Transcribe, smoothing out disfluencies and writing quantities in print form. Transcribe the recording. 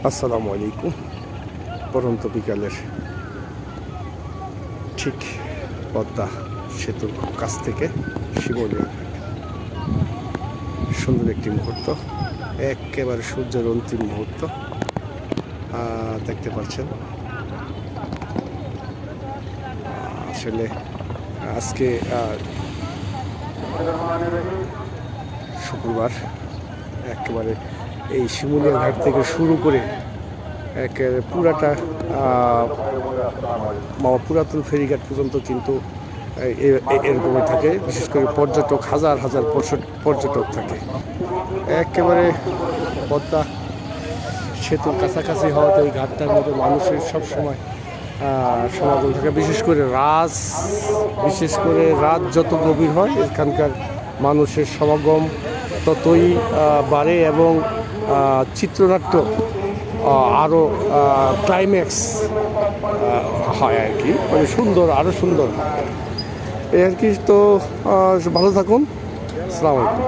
আসসালামু আলাইকুম। পরন্ত বিকালের ঠিক পদ্মা সেতুর কাছ থেকে শিমুলিয়া সুন্দর একটি মুহূর্ত, একেবারে সূর্যের অন্তিম মুহূর্ত দেখতে পাচ্ছেন। আসলে আজকে শুক্রবার, একেবারে এই শিমুলিয়া ঘাট থেকে শুরু করে একেবারে পুরাটা পুরাতন ফেরিঘাট পর্যন্ত কিন্তু এরকমই থাকে। বিশেষ করে পর্যটক, হাজার হাজার পর্যটক থাকে। একেবারে পদ্মা সেতুর কাছাকাছি হওয়াতে এই ঘাটটার মধ্যে মানুষের সবসময় সমাগম থাকে। বিশেষ করে রাত যত গভীর হয় এখানকার মানুষের সমাগম ততই বাড়ে এবং চিত্রনাট্য আরও ক্লাইম্যাক্স হয় আর কি, মানে সুন্দর, আরও সুন্দর এই আর কি। তো ভালো থাকুন। আসসালামু আলাইকুম।